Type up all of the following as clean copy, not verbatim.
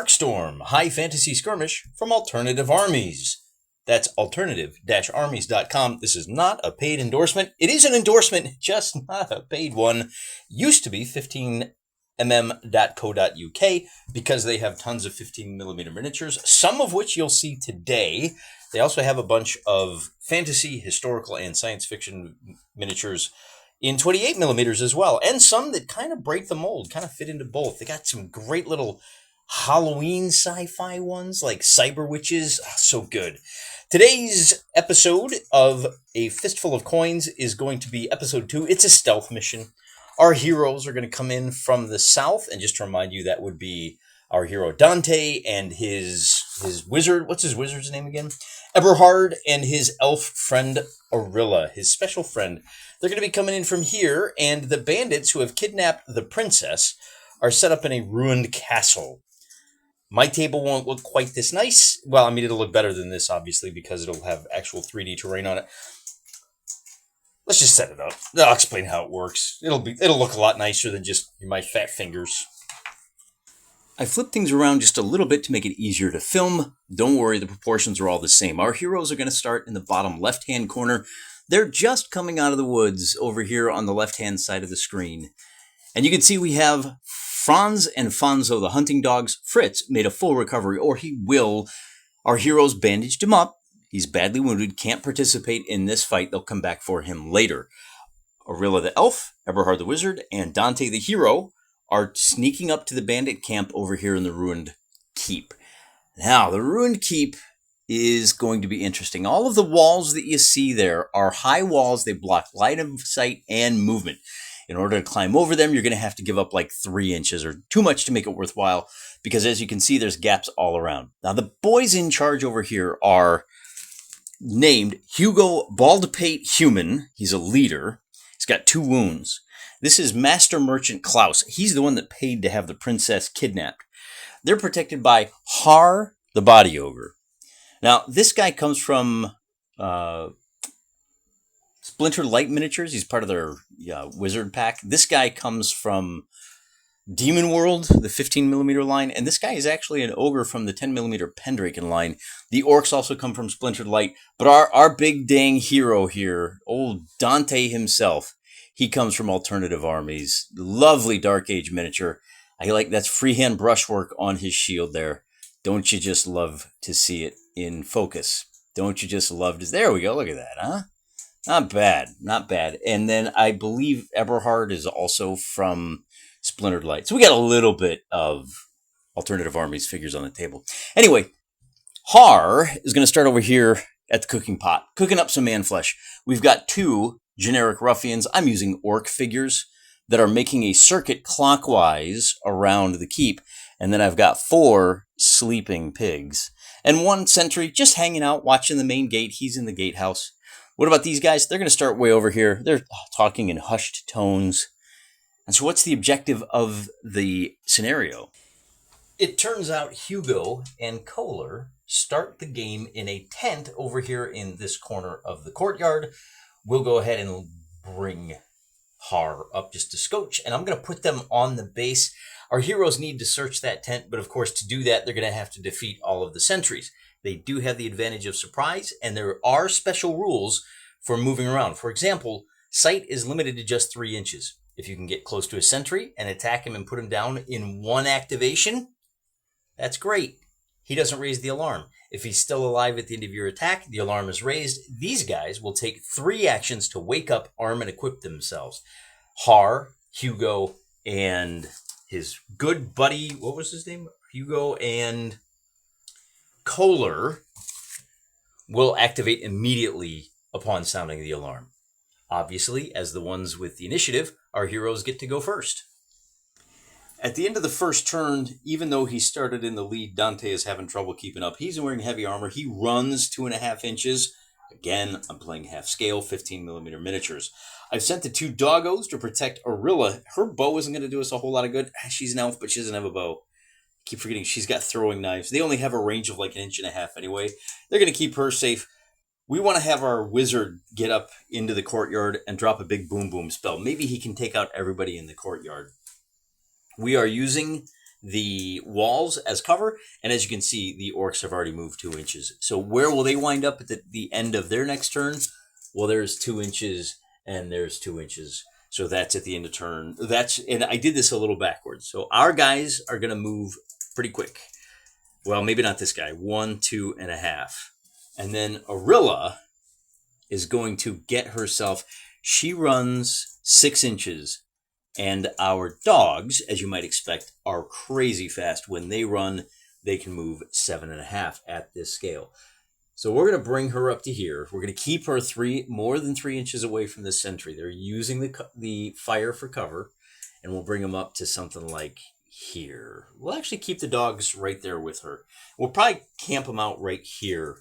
DarkeStorme, high fantasy skirmish from Alternative Armies. That's alternative-armies.com. This is not a paid endorsement. It is an endorsement, just not a paid one. Used to be 15mm.co.uk because they have tons of 15mm miniatures, some of which you'll see today. They also have a bunch of fantasy, historical, and science fiction miniatures in 28mm as well, and some that kind of break the mold, kind of fit into both. They got some great little Halloween sci-fi ones like Cyber Witches. Oh, so good. Today's episode of A Fistful of Coins is going to be episode 2. It's a stealth mission. Our heroes are going to come in from the south, and just to remind you, that would be our hero Dante and his wizard. What's his wizard's name again? Eberhard, and his elf friend Orilla, his special friend. They're going to be coming in from here, and the bandits who have kidnapped the princess are set up in a ruined castle. My table won't look quite this nice. Well, I mean, it'll look better than this, obviously, because it'll have actual 3D terrain on it. Let's just set it up. I'll explain how it works. It'll look a lot nicer than just my fat fingers. I flipped things around just a little bit to make it easier to film. Don't worry, the proportions are all the same. Our heroes are going to start in the bottom left-hand corner. They're just coming out of the woods over here on the left-hand side of the screen. And you can see we have Franz and Fonzo, the hunting dogs. Fritz made a full recovery, or he will. Our heroes bandaged him up. He's badly wounded, can't participate in this fight. They'll come back for him later. Orilla the elf, Eberhard the wizard, and Dante the hero are sneaking up to the bandit camp over here in the ruined keep. Now, the ruined keep is going to be interesting. All of the walls that you see there are high walls. They block line of sight and movement. In order to climb over them, you're going to have to give up like 3 inches or too much to make it worthwhile, because as you can see, there's gaps all around. Now, the boys in charge over here are named Hugo Baldpate Human. He's a leader. He's got 2 wounds. This is Master Merchant Klaus. He's the one that paid to have the princess kidnapped. They're protected by Harr the Body Ogre. Now, this guy comes from Splinter Light Miniatures. He's part of their wizard pack. This guy comes from Demon World, the 15mm line, and this guy is actually an ogre from the 10mm Pendraken line. The orcs also come from Splintered Light, but our big dang hero here, old Dante himself, he comes from Alternative Armies. Lovely Dark Age miniature. I like that's freehand brushwork on his shield there. Don't you just love to see it in focus? Don't you just love to... There we go. Look at that, huh? Not bad. Not bad. And then I believe Eberhard is also from Splintered Light. So we got a little bit of Alternative Armies figures on the table. Anyway, Harr is going to start over here at the cooking pot, cooking up some man flesh. We've got 2 generic ruffians. I'm using orc figures that are making a circuit clockwise around the keep. And then I've got 4 sleeping pigs. And 1 sentry just hanging out, watching the main gate. He's in the gatehouse. What about these guys? They're going to start way over here. They're talking in hushed tones. And so what's the objective of the scenario? It turns out Hugo and Kohler start the game in a tent over here in this corner of the courtyard. We'll go ahead and bring Harr up just a scotch, and I'm going to put them on the base. Our heroes need to search that tent, but of course to do that, they're going to have to defeat all of the sentries. They do have the advantage of surprise, and there are special rules for moving around. For example, sight is limited to just 3 inches. If you can get close to a sentry and attack him and put him down in 1 activation, that's great. He doesn't raise the alarm. If he's still alive at the end of your attack, the alarm is raised. These guys will take 3 actions to wake up, arm, and equip themselves. Harr, Hugo, and his good buddy, what was his name? Hugo and Kohler will activate immediately upon sounding the alarm. Obviously, as the ones with the initiative, our heroes get to go first. At the end of the first turn, even though he started in the lead, Dante is having trouble keeping up. He's wearing heavy armor. He runs 2.5 inches. Again, I'm playing half scale, 15mm miniatures. I've sent the 2 doggos to protect Orilla. Her bow isn't going to do us a whole lot of good. She's an elf, but she doesn't have a bow. I keep forgetting she's got throwing knives. They only have a range of like 1.5 inches anyway. They're going to keep her safe. We want to have our wizard get up into the courtyard and drop a big boom boom spell. Maybe he can take out everybody in the courtyard. We are using the walls as cover. And as you can see, the orcs have already moved 2 inches. So where will they wind up at the end of their next turn? Well, there's 2 inches and there's 2 inches. So that's at the end of turn. And I did this a little backwards. So our guys are going to move pretty quick. Well, maybe not this guy. 1, 2.5. And then Arilla is going to get herself. She runs 6 inches. And our dogs, as you might expect, are crazy fast. When they run, they can move 7.5 at this scale. So we're going to bring her up to here. We're going to keep her more than 3 inches away from the sentry. They're using the fire for cover. And we'll bring them up to something like here. We'll actually keep the dogs right there with her. We'll probably camp them out right here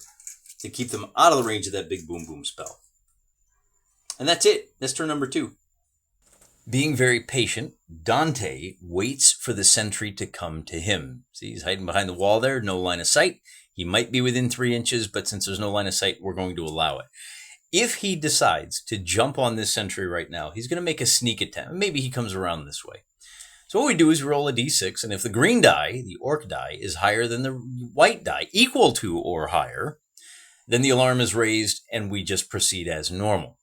to keep them out of the range of that big boom boom spell. And that's it. That's turn number 2. Being very patient, Dante waits for the sentry to come to him. See, he's hiding behind the wall there, no line of sight. He might be within 3 inches, but since there's no line of sight, we're going to allow it. If he decides to jump on this sentry right now, he's going to make a sneak attempt. Maybe he comes around this way. So what we do is roll a d6, and if the green die, the orc die, is higher than the white die, equal to or higher, then the alarm is raised, and we just proceed as normal.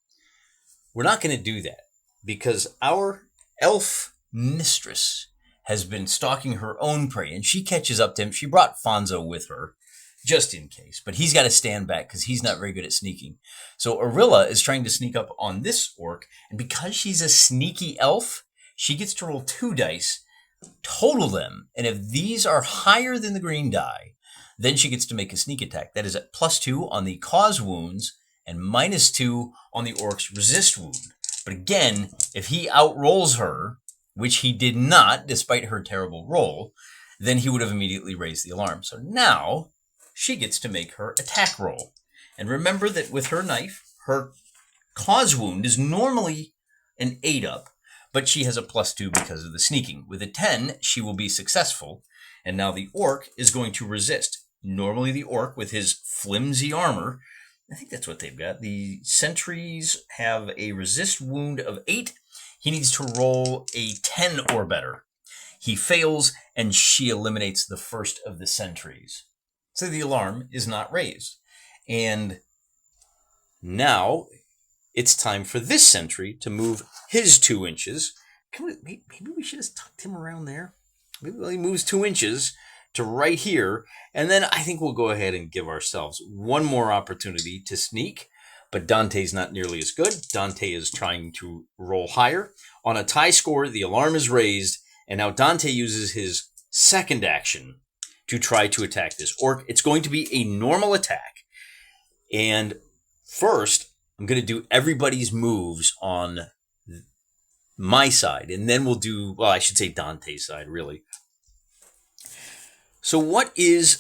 We're not going to do that, because our elf mistress has been stalking her own prey, and she catches up to him. She brought Fonzo with her, just in case, but he's got to stand back because he's not very good at sneaking. So Arilla is trying to sneak up on this orc, and because she's a sneaky elf, she gets to roll 2 dice, total them, and if these are higher than the green die, then she gets to make a sneak attack. That is at +2 on the cause wounds and -2 on the orc's resist wound. But again, if he outrolls her, which he did not, despite her terrible roll, then he would have immediately raised the alarm. So now she gets to make her attack roll. And remember that with her knife, her cause wound is normally an 8 up, but she has a +2 because of the sneaking. With a 10, she will be successful. And now the orc is going to resist. Normally the orc, with his flimsy armor, I think that's what they've got. The sentries have a resist wound of 8. He needs to roll a 10 or better. He fails, and she eliminates the first of the sentries. So the alarm is not raised. And now it's time for this sentry to move his 2 inches. Maybe we should have tucked him around there. Maybe he moves 2 inches to right here. And then I think we'll go ahead and give ourselves one more opportunity to sneak. But Dante's not nearly as good. Dante is trying to roll higher. On a tie score, the alarm is raised. And now Dante uses his second action to try to attack this orc. It's going to be a normal attack. And first, I'm going to do everybody's moves on my side. And then we'll do, well, I should say Dante's side, really. So what is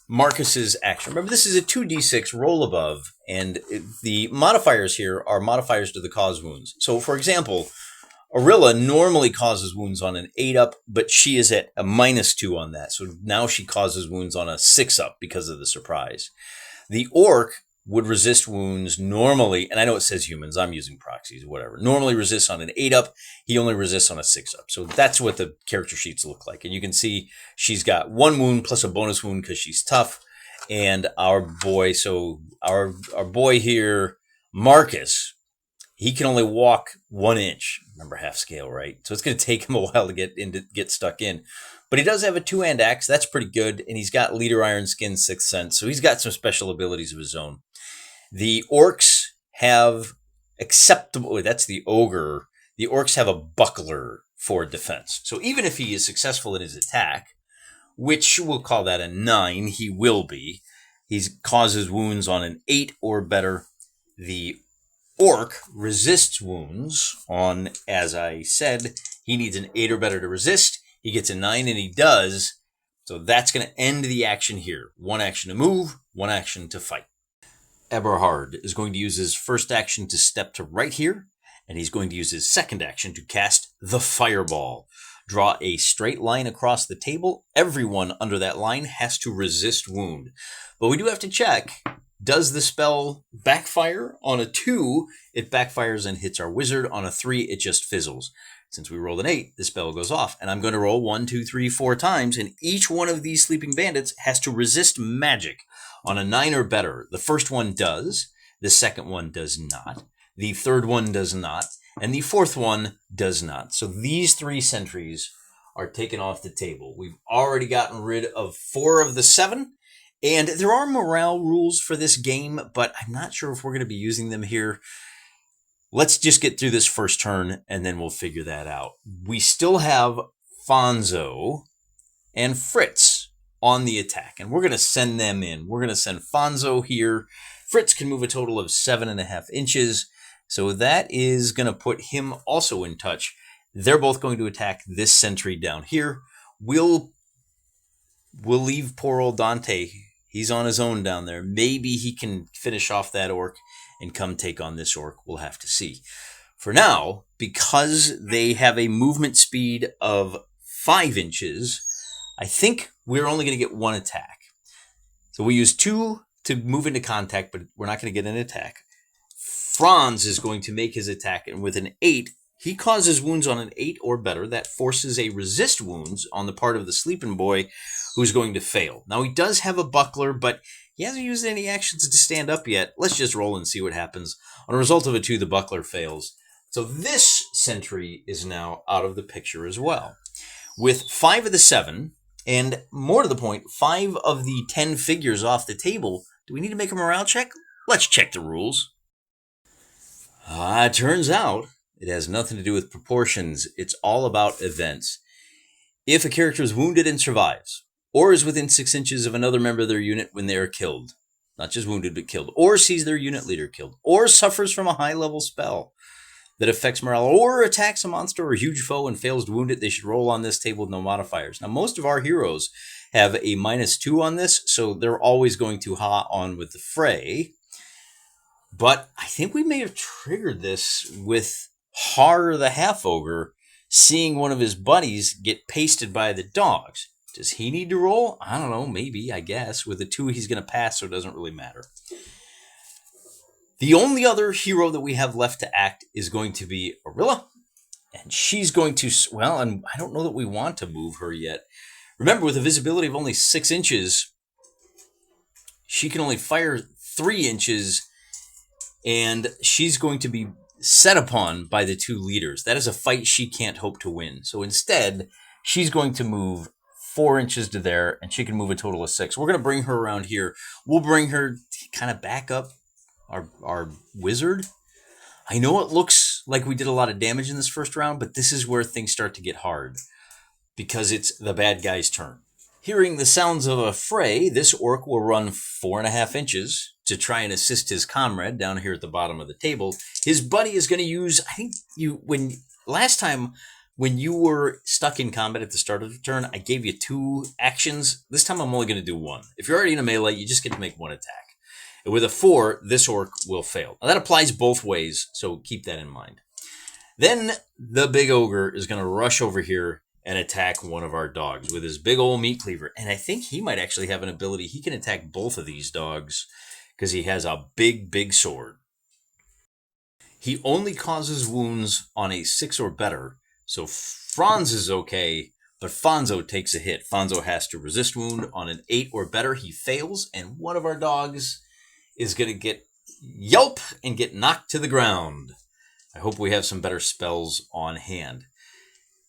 Marcus's action? Remember, this is a 2d6 roll above. And the modifiers here are modifiers to the cause wounds. So, for example, Arilla normally causes wounds on an 8 up, but she is at a -2 on that. So now she causes wounds on a 6 up because of the surprise. The orc would resist wounds normally, and I know it says humans, I'm using proxies, whatever. Normally resists on an 8 up, he only resists on a 6 up. So that's what the character sheets look like. And you can see she's got 1 wound plus a bonus wound because she's tough. And our boy, so our boy here, Marcus, he can only walk 1 inch. Remember half scale, right? So it's going to take him a while to get stuck in. But he does have a 2-hand axe. That's pretty good. And he's got Leader Iron Skin, 6th Sense. So he's got some special abilities of his own. The orcs have acceptable, that's the ogre. The orcs have a buckler for defense. So even if he is successful in his attack, which we'll call that a 9, he will be. He causes wounds on an 8 or better. The orc resists wounds on, as I said, he needs an 8 or better to resist. He gets a 9, and he does. So that's going to end the action here. 1 action to move, 1 action to fight. Eberhard is going to use his first action to step to right here, and he's going to use his second action to cast the Fireball. Draw a straight line across the table. Everyone under that line has to resist wound. But we do have to check Does the spell backfire? On a 2, it backfires and hits our wizard. On a 3, it just fizzles. Since we rolled an 8, the spell goes off. And I'm going to roll 1, 2, 3, 4 times, and each one of these sleeping bandits has to resist magic. On a 9 or better, the first one does, the second one does not, the third one does not, and the fourth one does not. So these 3 sentries are taken off the table. We've already gotten rid of 4 of the 7. And there are morale rules for this game, but I'm not sure if we're going to be using them here. Let's just get through this first turn, and then we'll figure that out. We still have Fonzo and Fritz on the attack, and we're going to send them in. We're going to send Fonzo here. Fritz can move a total of 7.5 inches, so that is going to put him also in touch. They're both going to attack this sentry down here. We'll leave poor old Dante. He's on his own down there. Maybe he can finish off that orc and come take on this orc. We'll have to see. For now, because they have a movement speed of 5 inches, I think we're only going to get 1 attack. So we use 2 to move into contact, but we're not going to get an attack. Franz is going to make his attack, and with an 8, he causes wounds on an 8 or better. That forces a resist wounds on the part of the sleeping boy, who's going to fail. Now, he does have a buckler, but he hasn't used any actions to stand up yet. Let's just roll and see what happens. On a result of a 2, the buckler fails. So this sentry is now out of the picture as well. With 5 of the 7, and more to the point, 5 of the 10 figures off the table, do we need to make a morale check? Let's check the rules. It turns out it has nothing to do with proportions. It's all about events. If a character is wounded and survives, or is within 6 inches of another member of their unit when they are killed, not just wounded but killed, or sees their unit leader killed, or suffers from a high-level spell that affects morale, or attacks a monster or a huge foe and fails to wound it, they should roll on this table with no modifiers. Now, most of our heroes have a -2 on this, so they're always going to ha on with the fray. But I think we may have triggered this with Harr the Ogre seeing one of his buddies get pasted by the dogs. Does he need to roll? I don't know, maybe, I guess. With a 2, he's going to pass, so it doesn't really matter. The only other hero that we have left to act is going to be Arilla. And she's going to, well, and I don't know that we want to move her yet. Remember, with a visibility of only 6 inches, she can only fire 3 inches, and she's going to be set upon by the 2 leaders. That is a fight she can't hope to win. So instead, she's going to move 4 inches to there, and she can move a total of 6. We're going to bring her around here. We'll bring her kind of back up our wizard. I know it looks like we did a lot of damage in this first round, but this is where things start to get hard, because it's the bad guy's turn. Hearing the sounds of a fray, this orc will run 4.5 inches to try and assist his comrade down here at the bottom of the table. His buddy is going to use, I think last time when you were stuck in combat at the start of the turn, I gave you 2 actions. This time I'm only going to do 1. If you're already in a melee, you just get to make 1 attack. And with a 4, this orc will fail. Now that applies both ways, so keep that in mind. Then the big ogre is going to rush over here and attack one of our dogs with his big old meat cleaver. And I think he might actually have an ability. He can attack both of these dogs because he has a big, big sword. He only causes wounds on a 6 or better, so Franz is okay, but Fonzo takes a hit. Fonzo has to resist wound on an 8 or better. He fails, and one of our dogs is going to get yelp and get knocked to the ground. I hope we have some better spells on hand.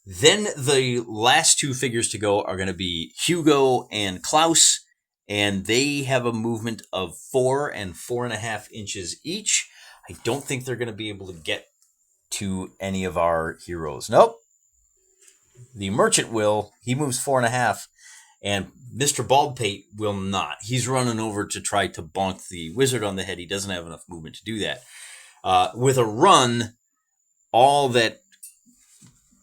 Then the last 2 figures to go are going to be Hugo and Klaus, and they have a movement of 4 and 4.5 inches each. I don't think they're going to be able to get to any of our heroes. Nope. The merchant will. He moves 4.5, and Mr. Baldpate will not. He's running over to try to bonk the wizard on the head. He doesn't have enough movement to do that. With a run, all that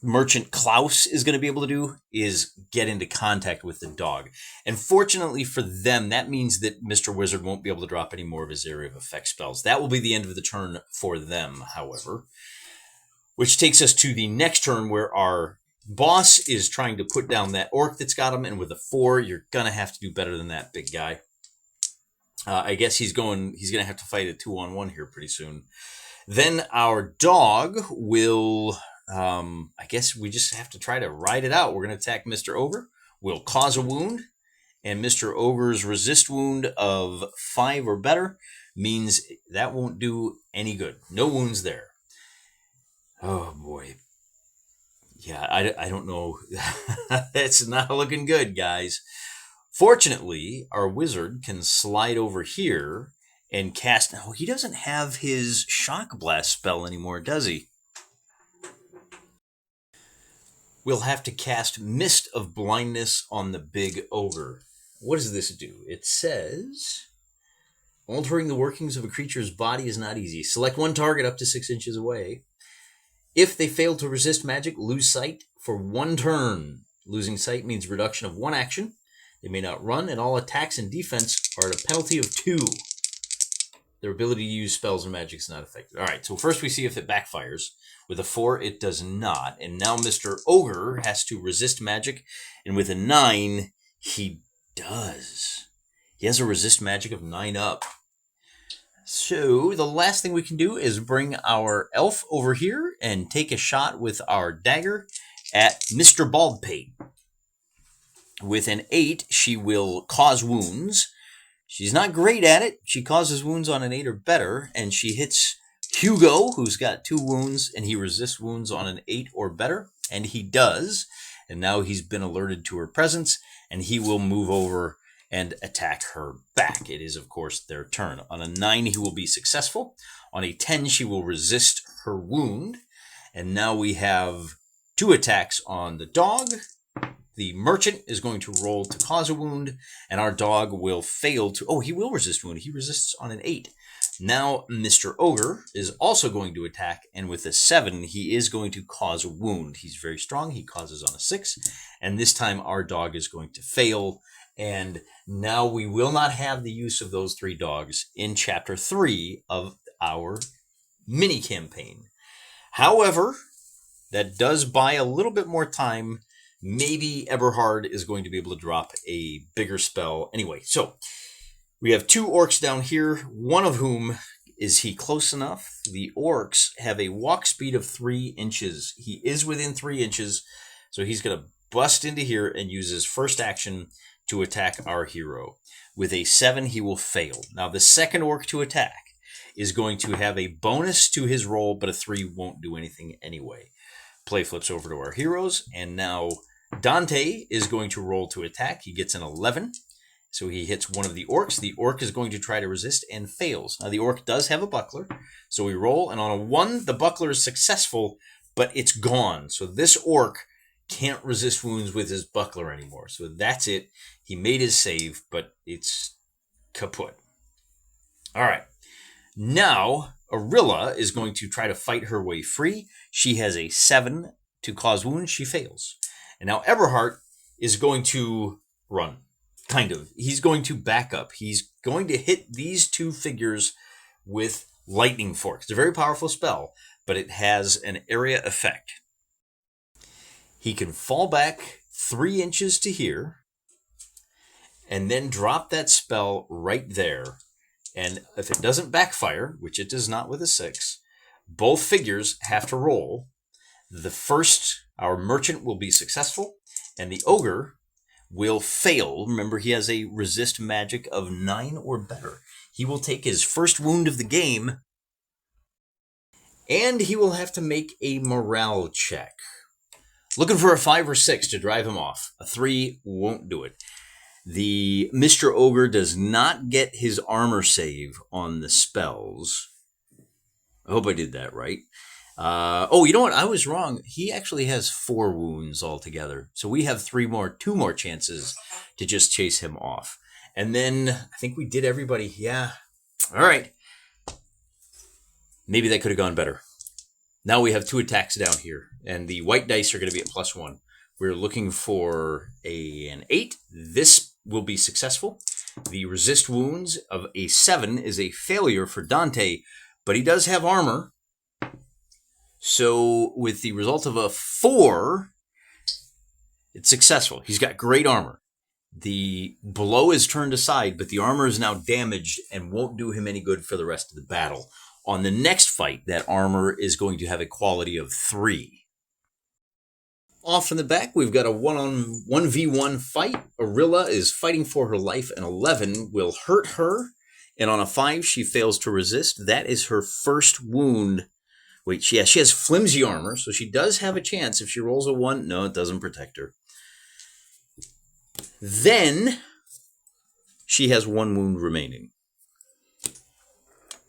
Merchant Klaus is going to be able to do is get into contact with the dog. And fortunately for them, that means that Mr. Wizard won't be able to drop any more of his area of effect spells. That will be the end of the turn for them, however. Which takes us to the next turn where our boss is trying to put down that orc that's got him. And with a 4, you're going to have to do better than that, big guy. I guess he's going to have to fight a 2-on-1 here pretty soon. Then our dog will, I guess we just have to try to ride it out. We're going to attack Mr. Ogre. We'll cause a wound. And Mr. Ogre's resist wound of 5 or better means that won't do any good. No wounds there. Oh, boy. Yeah, I don't know. It's not looking good, guys. Fortunately, our wizard can slide over here and cast... No, he doesn't have his Shock Blast spell anymore, does he? We'll have to cast Mist of Blindness on the big ogre. What does this do? It says... Altering the workings of a creature's body is not easy. Select one target up to 6 inches away. If they fail to resist magic, lose sight for 1 turn. Losing sight means reduction of 1 action. They may not run, and all attacks and defense are at a penalty of 2. Their ability to use spells and magic is not affected. All right, so first we see if it backfires. With a 4, it does not. And now Mr. Ogre has to resist magic, and with a 9, he does. He has a resist magic of 9 up. So the last thing we can do is bring our elf over here and take a shot with our dagger at Mr. Baldpate. With an 8, she will cause wounds. She's not great at it. She causes wounds on an 8 or better, and she hits Hugo, who's got 2 wounds, and he resists wounds on an 8 or better, and he does. And now he's been alerted to her presence, and he will move over and attack her back. It is, of course, their turn. On a 9, he will be successful. On a 10, she will resist her wound. And now we have 2 attacks on the dog. The merchant is going to roll to cause a wound, and our dog will fail to... Oh, he will resist wound. He resists on an 8. Now, Mr. Ogre is also going to attack, and with a 7, he is going to cause a wound. He's very strong. He causes on a 6, and this time our dog is going to fail. And now we will not have the use of those 3 dogs in Chapter 3 of our mini-campaign. However, that does buy a little bit more time. Maybe Eberhard is going to be able to drop a bigger spell. Anyway, so we have 2 orcs down here, one of whom, is he close enough? The orcs have a walk speed of 3 inches. He is within 3 inches, so he's going to bust into here and use his first action to attack our hero. With a 7, he will fail. Now, the second orc to attack is going to have a bonus to his roll, but a 3 won't do anything anyway. Play flips over to our heroes, and now Dante is going to roll to attack. He gets an 11, so he hits one of the orcs. The orc is going to try to resist and fails. Now, the orc does have a buckler, so we roll, and on a 1, the buckler is successful, but it's gone. So this orc can't resist wounds with his buckler anymore. So that's it. He made his save, but it's kaput. All right. Now, Arilla is going to try to fight her way free. She has a 7 to cause wounds. She fails. And now Eberhard is going to run. Kind of. He's going to back up. He's going to hit these 2 figures with lightning forks. It's a very powerful spell, but it has an area effect. He can fall back 3 inches to here and then drop that spell right there. And if it doesn't backfire, which it does not with a 6, both figures have to roll. The first, our merchant, will be successful, and the ogre will fail. Remember, he has a resist magic of 9 or better. He will take his first wound of the game, and he will have to make a morale check. Looking for a 5 or 6 to drive him off. A 3 won't do it. The Mr. Ogre does not get his armor save on the spells. I hope I did that right. Oh, you know what? I was wrong. He actually has 4 wounds altogether. So we have 2 more chances to just chase him off. And then I think we did everybody. Yeah. All right. Maybe that could have gone better. Now we have 2 attacks down here, and the white dice are going to be at +1. We're looking for an 8. This will be successful. The resist wounds of a 7 is a failure for Dante, but he does have armor. So with the result of a 4, it's successful. He's got great armor. The blow is turned aside, but the armor is now damaged and won't do him any good for the rest of the battle. On the next fight, that armor is going to have a quality of 3. Off in the back, we've got a 1v1 fight. Arilla is fighting for her life. An 11 will hurt her, and on a 5, she fails to resist. That is her first wound. Wait, she has flimsy armor, so she does have a chance. If she rolls a 1, no, it doesn't protect her. Then she has 1 wound remaining.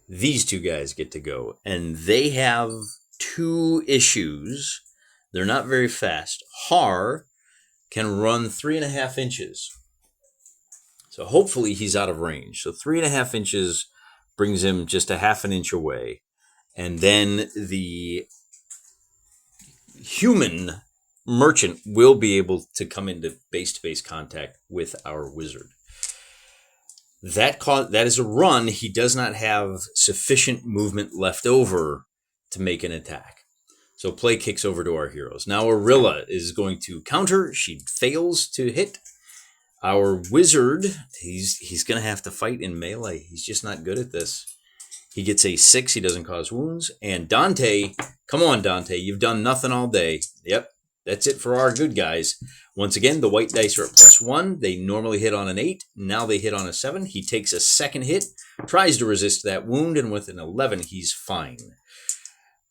These 2 guys get to go, and they have 2 issues. They're not very fast. Harr can run 3.5 inches. So hopefully he's out of range. So 3.5 inches brings him just a half an inch away. And then the human merchant will be able to come into base-to-base contact with our wizard. That is a run. He does not have sufficient movement left over to make an attack. So play kicks over to our heroes. Now Arilla is going to counter. She fails to hit. Our wizard, he's going to have to fight in melee. He's just not good at this. He gets a 6. He doesn't cause wounds. And Dante, come on, Dante. You've done nothing all day. Yep, that's it for our good guys. Once again, the white dice are at +1. They normally hit on an 8. Now they hit on a 7. He takes a second hit, tries to resist that wound, and with an 11, he's fine.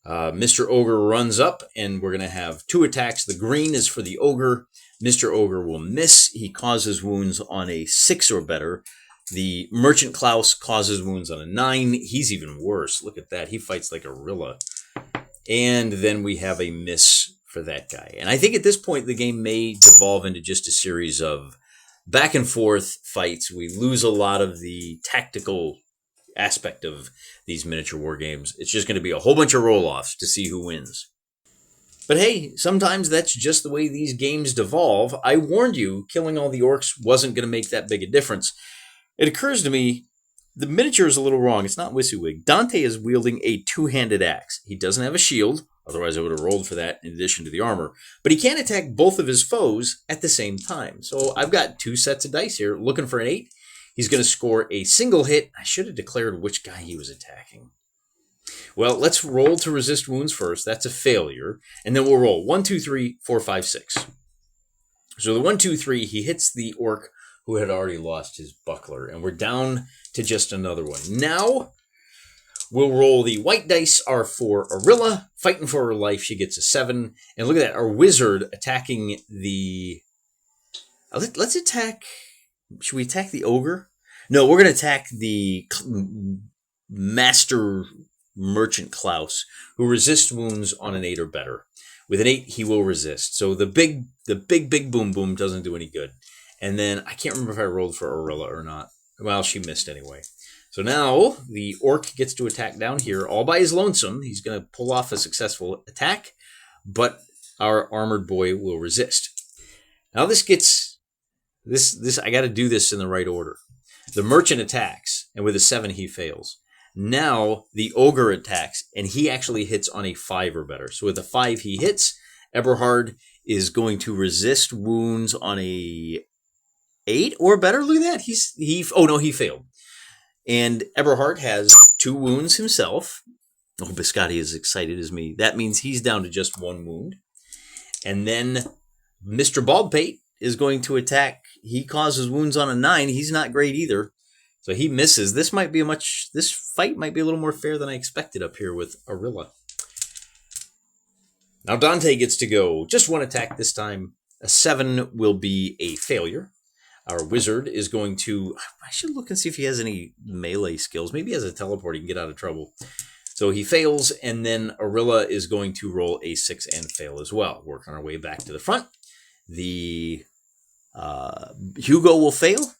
Mr. Ogre runs up, and we're going to have 2 attacks. The green is for the Ogre. Mr. Ogre will miss. He causes wounds on a 6 or better. The Merchant Klaus causes wounds on a 9. He's even worse. Look at that. He fights like a Arilla. And then we have a miss for that guy. And I think at this point, the game may devolve into just a series of back and forth fights. We lose a lot of the tactical aspect of these miniature war games. It's just going to be a whole bunch of roll-offs to see who wins. But hey, sometimes that's just the way these games devolve. I warned you, killing all the orcs wasn't going to make that big a difference. It occurs to me, the miniature is a little wrong. It's not WYSIWYG. Dante is wielding a 2-handed axe. He doesn't have a shield, otherwise I would have rolled for that in addition to the armor. But he can't attack both of his foes at the same time. So I've got 2 sets of dice here, looking for an 8. He's going to score a single hit. I should have declared which guy he was attacking. Well, let's roll to resist wounds first. That's a failure. And then we'll roll 1, 2, 3, 4, 5, 6. So the 1, 2, 3, he hits the orc who had already lost his buckler. And we're down to just another one. Now, we'll roll the white dice are for Arilla. Fighting for her life, she gets a 7. And look at that, our wizard attacking the... Let's attack... Should we attack the ogre? No, we're going to attack the master merchant Klaus, who resists wounds on an 8 or better. With an 8, he will resist. So the big boom boom doesn't do any good. And then I can't remember if I rolled for Arilla or not. Well, she missed anyway. So now the orc gets to attack down here all by his lonesome. He's going to pull off a successful attack, but our armored boy will resist. Now this gets... This I got to do this in the right order. The merchant attacks, and with a 7 he fails. Now the ogre attacks, and he actually hits on a 5 or better. So with a 5 he hits. Eberhard is going to resist wounds on a 8 or better. Look at that. He failed. And Eberhard has 2 wounds himself. Oh, Biscotti is excited as me. That means he's down to just 1 wound. And then Mr. Baldpate is going to attack. He causes wounds on a 9. He's not great either. So he misses. This fight might be a little more fair than I expected up here with Arilla. Now Dante gets to go. Just 1 attack this time. A 7 will be a failure. Our wizard is going to... I should look and see if he has any melee skills. Maybe he has a teleport. He can get out of trouble. So he fails, and then Arilla is going to roll a 6 and fail as well. Working our way back to the front. The Hugo will fail.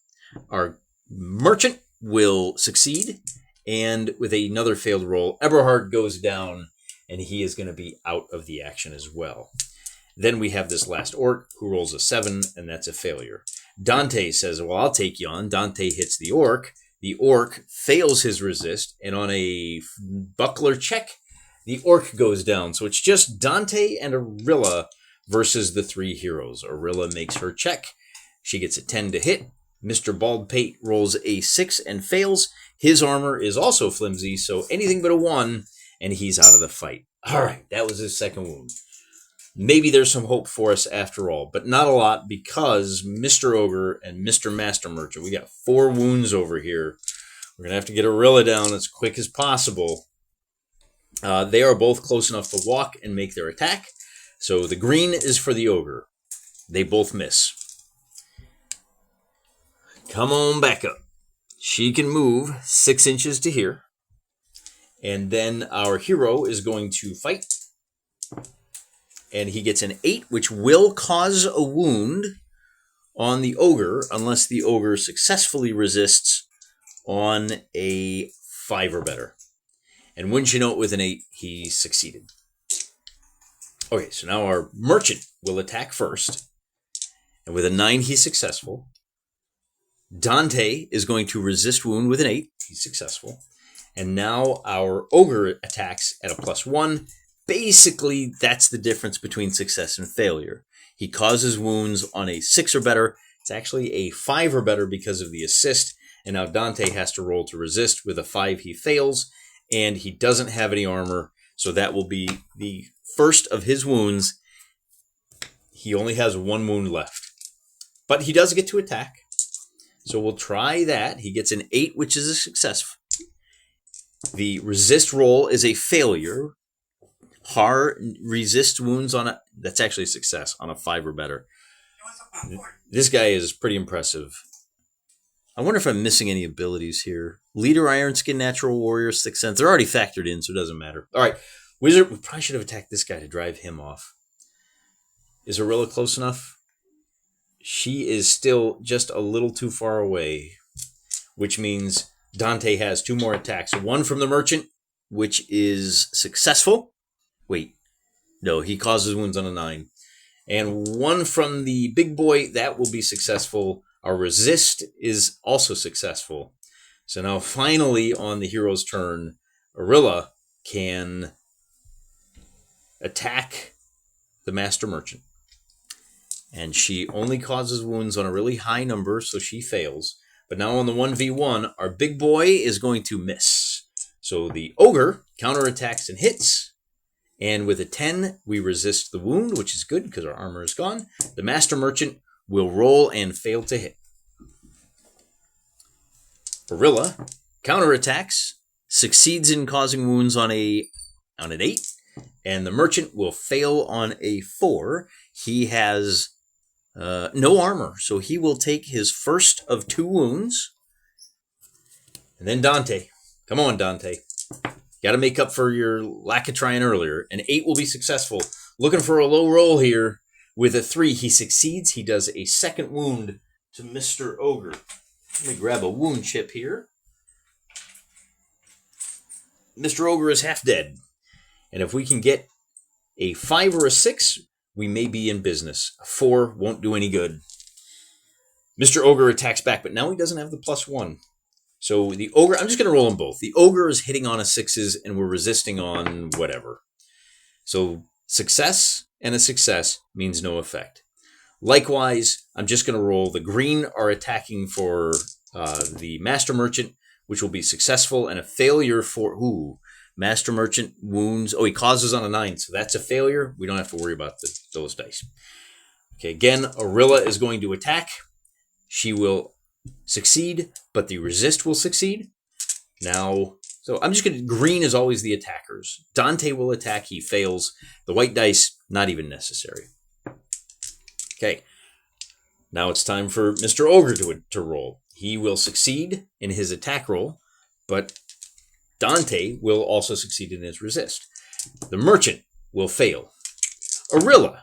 Our merchant will succeed. And with another failed roll, Eberhard goes down, and he is going to be out of the action as well. Then we have this last orc who rolls a 7, and that's a failure. Dante says, well, I'll take you on. Dante hits the orc. The orc fails his resist, and on a buckler check, the orc goes down. So it's just Dante and Arilla versus the 3 heroes. Arilla makes her check. She gets a 10 to hit. Mr. Baldpate rolls a 6 and fails. His armor is also flimsy, so anything but a 1, and he's out of the fight. All right, that was his second wound. Maybe there's some hope for us after all, but not a lot because Mr. Ogre and Mr. Master Merchant, we got 4 wounds over here. We're going to have to get Orilla down as quick as possible. They are both close enough to walk and make their attack. So the green is for the Ogre. They both miss. Come on back up. She can move 6 inches to here. And then our hero is going to fight. And he gets an 8, which will cause a wound on the Ogre unless the Ogre successfully resists on a 5 or better. And wouldn't you know it, with an 8, he succeeded. Okay, so now our Merchant will attack first. And with a 9, he's successful. Dante is going to resist wound with an 8. He's successful. And now our Ogre attacks at a +1. Basically, that's the difference between success and failure. He causes wounds on a 6 or better. It's actually a 5 or better because of the assist. And now Dante has to roll to resist. With a 5, he fails. And he doesn't have any armor. So that will be the first of his wounds. He only has 1 wound left. But he does get to attack. So we'll try that. He gets an 8, which is a success. The resist roll is a failure. Harr resists wounds on a... That's actually a success on a 5 or better. This guy is pretty impressive. I wonder if I'm missing any abilities here. Leader, Iron Skin, Natural Warrior, Sixth Sense. They're already factored in, so it doesn't matter. All right. Wizard, we probably should have attacked this guy to drive him off. Is Orilla close enough? She is still just a little too far away, which means Dante has 2 more attacks. 1 from the Merchant, which is successful. Wait, no, he causes wounds on a 9. And 1 from the big boy, that will be successful. Our resist is also successful. So now finally on the hero's turn, Orilla can attack the Master Merchant. And she only causes wounds on a really high number, so she fails. But now on the 1v1, our big boy is going to miss. So the Ogre counterattacks and hits. And with a 10, we resist the wound, which is good because our armor is gone. The Master Merchant will roll and fail to hit. Orilla counterattacks, succeeds in causing wounds on an 8. And the Merchant will fail on a 4. He has no armor, so he will take his first of 2 wounds. And then Dante. Come on, Dante. Got to make up for your lack of trying earlier. An 8 will be successful. Looking for a low roll here. With a 3, he succeeds. He does a 2nd wound to Mr. Ogre. Let me grab a wound chip here. Mr. Ogre is half dead. And if we can get a 5 or a 6, we may be in business. A 4 won't do any good. Mr. Ogre attacks back, but now he doesn't have the +1. So the Ogre, I'm just going to roll them both. The Ogre is hitting on a 6s, and we're resisting on whatever. So success and a success means no effect. Likewise, I'm just going to roll. The green are attacking for the Master Merchant, which will be successful, and a failure for... Master Merchant wounds. Oh, he causes on a 9, so that's a failure. We don't have to worry about those dice. Okay, again, Orilla is going to attack. She will succeed, but the resist will succeed. Now, so I'm just going to... Green is always the attackers. Dante will attack. He fails. The white dice, not even necessary. Okay, now it's time for Mr. Ogre to roll. He will succeed in his attack roll, but Dante will also succeed in his resist. The Merchant will fail. Orilla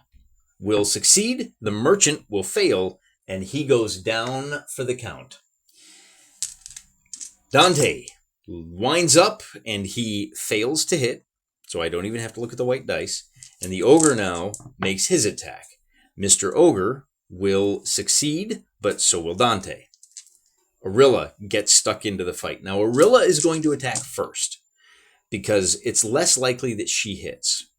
will succeed. The Merchant will fail, and he goes down for the count. Dante winds up, and he fails to hit, so I don't even have to look at the white dice. And the Ogre now makes his attack. Mr. Ogre will succeed, but so will Dante. Orilla gets stuck into the fight. Now, Orilla is going to attack first because it's less likely that she hits.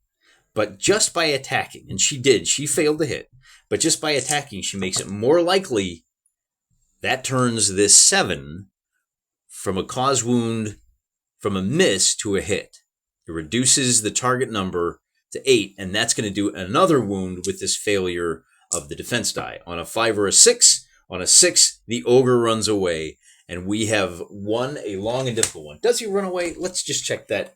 But just by attacking, and she failed to hit, but just by attacking, she makes it more likely that turns this 7 from a cause wound, from a miss to a hit. It reduces the target number to 8, and that's going to do another wound with this failure of the defense die. On a 5 or a 6, on a 6, the ogre runs away, and we have won a long and difficult one. Does he run away? Let's just check that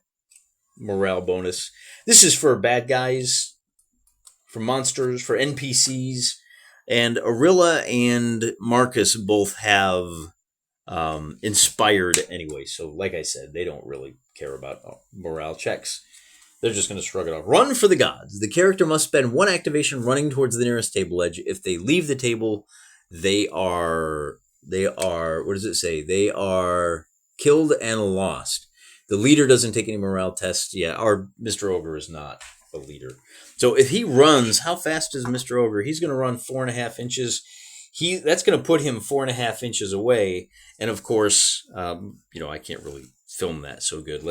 morale bonus. This is for bad guys, for monsters, for NPCs, and Arilla and Marcus both have inspired anyway. So like I said, they don't really care about morale checks. They're just going to shrug it off. Run for the gods. The character must spend 1 activation running towards the nearest table edge. If they leave the table, they are, what does it say? They are killed and lost. The leader doesn't take any morale tests. Yeah, our Mr. Ogre is not a leader. So if he runs, how fast is Mr. Ogre? He's going to run 4.5 inches. That's going to put him 4.5 inches away. And of course, I can't really film that so good.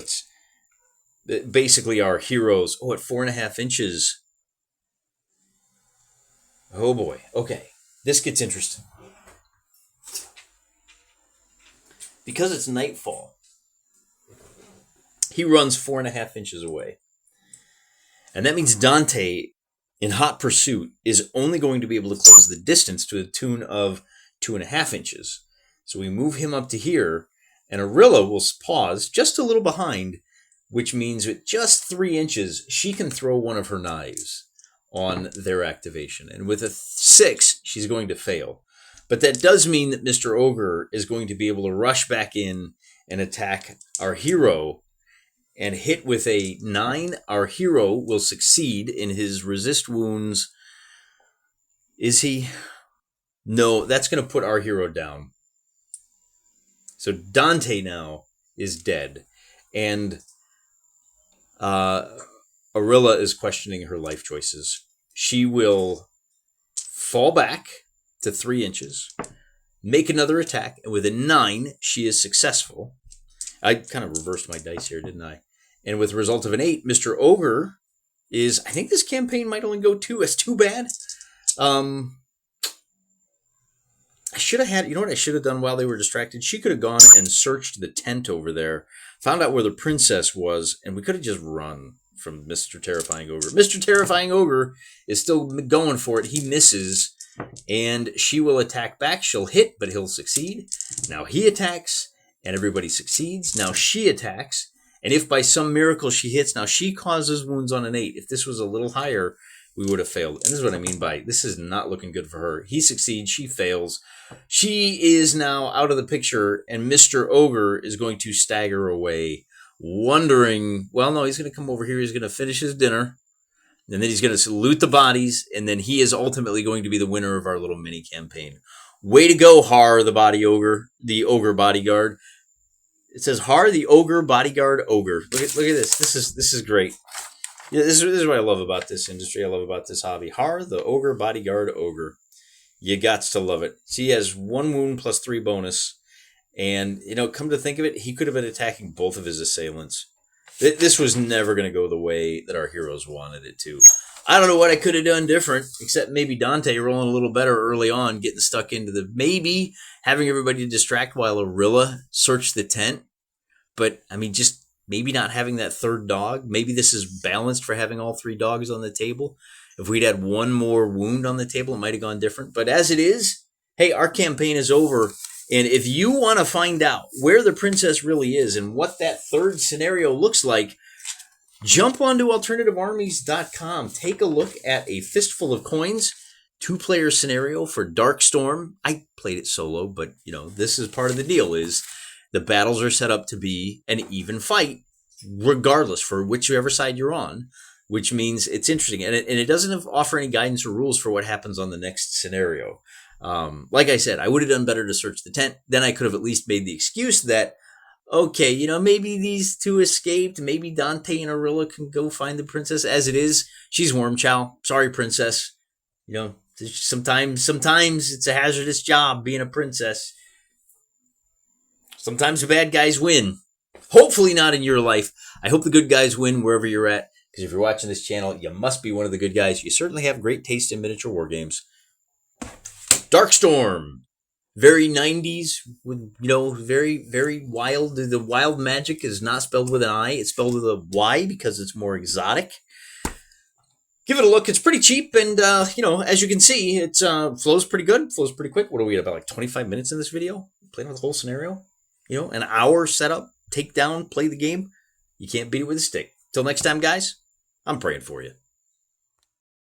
Basically our heroes, at 4.5 inches. Oh boy. Okay. This gets interesting. Because it's nightfall, he runs 4.5 inches away. And that means Dante, in hot pursuit, is only going to be able to close the distance to a tune of 2.5 inches. So we move him up to here, and Arilla will pause just a little behind, which means with just 3 inches, she can throw one of her knives on their activation. And with a 6, she's going to fail. But that does mean that Mr. Ogre is going to be able to rush back in and attack our hero and hit with a 9. Our hero will succeed in his resist wounds. Is he? No, that's going to put our hero down. So Dante now is dead. And Arilla is questioning her life choices. She will fall back to 3 inches, make another attack, and with a 9, she is successful. I kind of reversed my dice here, didn't I? And with a result of an 8, Mr. Ogre is... I think this campaign might only go 2. That's too bad. I should have had... You know what I should have done while they were distracted? She could have gone and searched the tent over there, found out where the princess was, and we could have just run from Mr. Terrifying Ogre. Mr. Terrifying Ogre is still going for it. He misses, and she will attack back. She'll hit, but he'll succeed. Now he attacks, and everybody succeeds. Now she attacks, and if by some miracle she hits, now she causes wounds on an 8. If this was a little higher, we would have failed. And this is what I mean by this is not looking good for her. He succeeds, she fails. She is now out of the picture, and Mr. Ogre is going to stagger away, wondering, well, no, he's going to come over here. He's going to finish his dinner, and then he's going to loot the bodies, and then he is ultimately going to be the winner of our little mini campaign. Way to go, Harr the Ogre, the Ogre Bodyguard. It says Harr the Ogre Bodyguard Ogre. Look at this. This is great. Yeah, this is what I love about this industry. I love about this hobby. Harr the Ogre Bodyguard Ogre. You gots to love it. So he has 1 wound plus 3 bonus. And, come to think of it, he could have been attacking both of his assailants. This was never going to go the way that our heroes wanted it to. I don't know what I could have done different, except maybe Dante rolling a little better early on, getting stuck into the... Maybe having everybody distract while Arilla searched the tent. But, just maybe not having that third dog. Maybe this is balanced for having all 3 dogs on the table. If we'd had 1 more wound on the table, it might have gone different. But as it is, hey, our campaign is over. And if you want to find out where the princess really is and what that third scenario looks like, jump onto alternativearmies.com. Take a look at a fistful of coins, 2-player scenario for DarkeStorme. I played it solo, but this is part of the deal is the battles are set up to be an even fight, regardless for whichever side you're on, which means it's interesting. And it doesn't offer any guidance or rules for what happens on the next scenario. Like I said, I would have done better to search the tent. Then I could have at least made the excuse that, okay, maybe these 2 escaped. Maybe Dante and Arilla can go find the princess. As it is, she's worm chow. Sorry, princess. Sometimes it's a hazardous job being a princess. Sometimes the bad guys win. Hopefully not in your life. I hope the good guys win wherever you're at. Because if you're watching this channel, you must be one of the good guys. You certainly have great taste in miniature war games. DarkeStorme. Very 90s, with, you know, very, very wild. The wild magic is not spelled with an I. It's spelled with a Y because it's more exotic. Give it a look. It's pretty cheap, and, you know, as you can see, it flows pretty good. Flows pretty quick. What are we at, about like 25 minutes in this video? Playing with the whole scenario? You know, an hour setup, take down, play the game. You can't beat it with a stick. Till next time, guys, I'm praying for you.